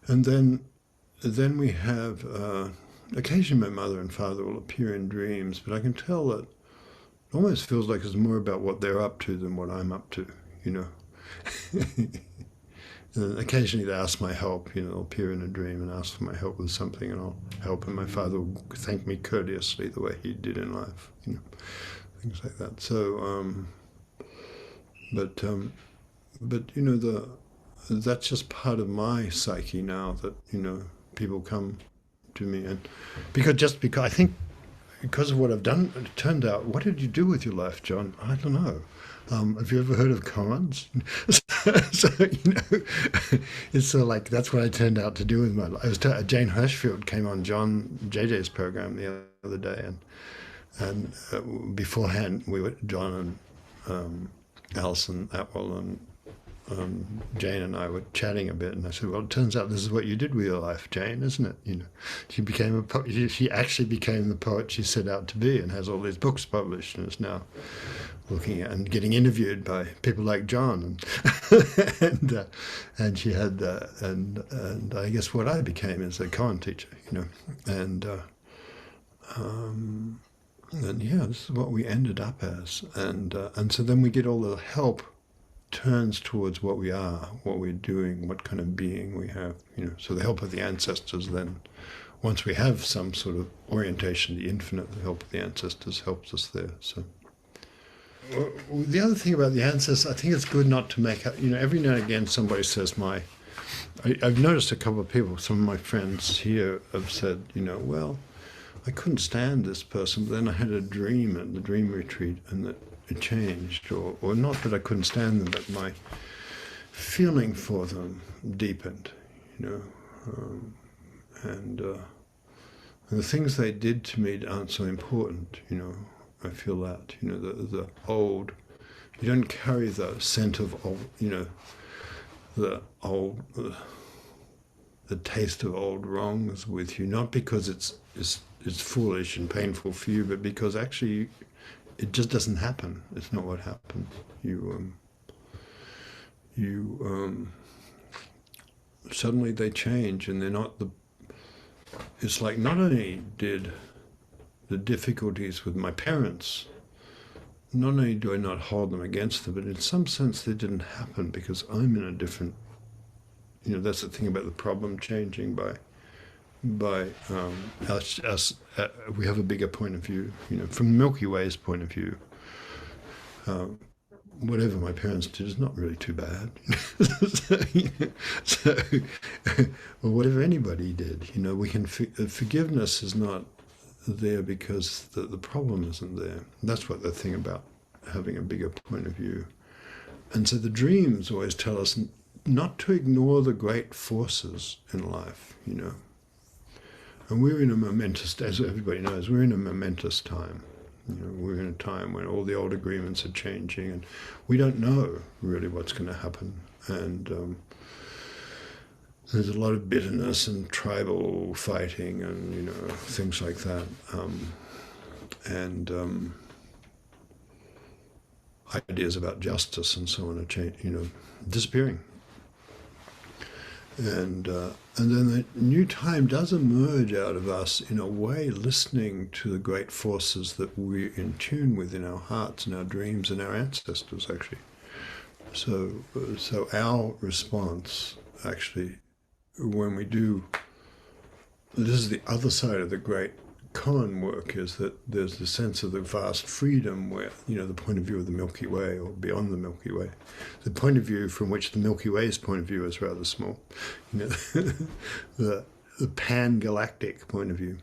And then we have occasionally my mother and father will appear in dreams, but I can tell that it almost feels like it's more about what they're up to than what I'm up to, you know. And occasionally they ask my help, you know, they'll appear in a dream and ask for my help with something, and I'll help, and my father will thank me courteously the way he did in life, you know, things like that. So, but you know, that's just part of my psyche now, that, you know, people come to me, and because I think because of what I've done, it turned out, what did you do with your life, John? I don't know. Have you ever heard of koans? So, you know, it's sort of like that's what I turned out to do with my life. Jane Hirschfield came on John JJ's program the other day, and beforehand we were John and Alison Atwell and Jane and I were chatting a bit, and I said, "Well, it turns out this is what you did with your life, Jane, isn't it? You know, she actually became the poet she set out to be, and has all these books published, and is now looking at and getting interviewed by people like John, and she had and I guess what I became is a Koan teacher, you know, and yeah, this is what we ended up as, and so then we get all the help turns towards what we are, what we're doing, what kind of being we have, you know. So the help of the ancestors then, once we have some sort of orientation to the infinite, the help of the ancestors helps us there. So the other thing about the ancestors, I think it's good not to make up, you know, every now and again somebody says I've noticed a couple of people, some of my friends here have said, you know, well, I couldn't stand this person, but then I had a dream at the dream retreat, and that it changed, or not that I couldn't stand them, but my feeling for them deepened, you know, and the things they did to me aren't so important, you know. I feel that, you know, the old, you don't carry the scent of old, you know, the old, the taste of old wrongs with you, not because it's foolish and painful for you, but because actually it just doesn't happen. It's not what happened. Suddenly they change, and they're not the. It's like not only did the difficulties with my parents, not only do I not hold them against them, but in some sense they didn't happen because I'm in a different. You know, that's the thing about the problem changing by us. We have a bigger point of view. You know, from the Milky Way's point of view. Whatever my parents did is not really too bad. So, you know, so or whatever anybody did, you know, we can forgiveness is not there because the problem isn't there. That's what the thing about having a bigger point of view. And so the dreams always tell us not to ignore the great forces in life, you know. And we're in a momentous, as everybody knows, we're in a momentous time. You know, we're in a time when all the old agreements are changing, and we don't know really what's going to happen. And there's a lot of bitterness and tribal fighting, and you know, things like that. And ideas about justice and so on are you know, disappearing. And then the new time does emerge out of us in a way, listening to the great forces that we're in tune with in our hearts and our dreams and our ancestors, actually. So our response, actually, when we do, this is the other side of the great Koan work, is that there's the sense of the vast freedom where, you know, the point of view of the Milky Way or beyond the Milky Way, the point of view from which the Milky Way's point of view is rather small, you know, the pan-galactic point of view,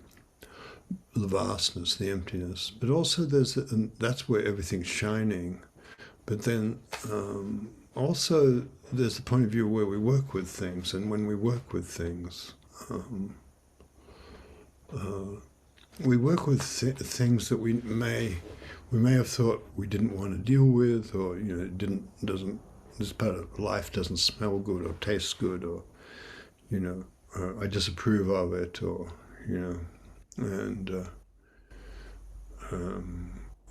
the vastness, the emptiness, but also and that's where everything's shining. But then also there's the point of view where we work with things, and when we work with things, we work with things that we may have thought we didn't want to deal with, or you know, this part of life doesn't smell good or taste good, or you know, I disapprove of it, or you know,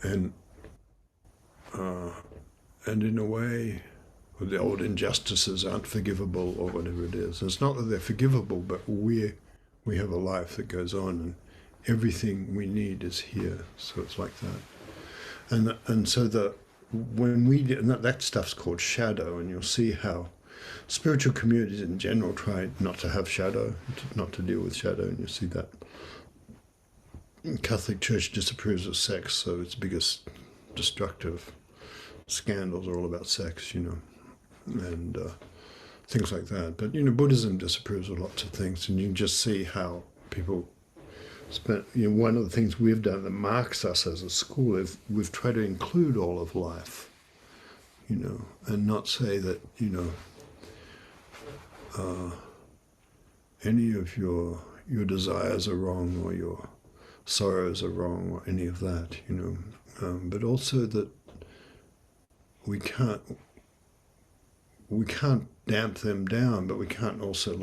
and in a way, the old injustices aren't forgivable or whatever it is. And it's not that they're forgivable, but we have a life that goes on, and everything we need is here. So it's like that. And so when we and that stuff's called shadow, and you'll see how spiritual communities in general try not to have shadow, not to deal with shadow, and you see that. The Catholic Church disapproves of sex, so its biggest destructive scandals are all about sex, and things like that. But Buddhism disapproves of lots of things, and you can just see how people spend. One of the things we've done that marks us as a school is we've tried to include all of life, and not say that any of your desires are wrong or your sorrows are wrong or any of that, but also that we can't damp them down, but we can't also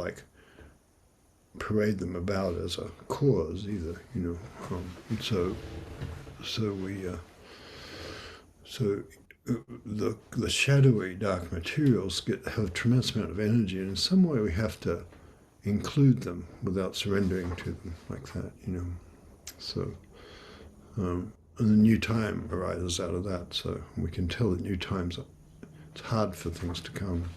parade them about as a cause either, so the shadowy dark materials have a tremendous amount of energy, and in some way we have to include them without surrendering to them like that, So, and the new time arises out of that. So we can tell that new times, it's hard for things to come.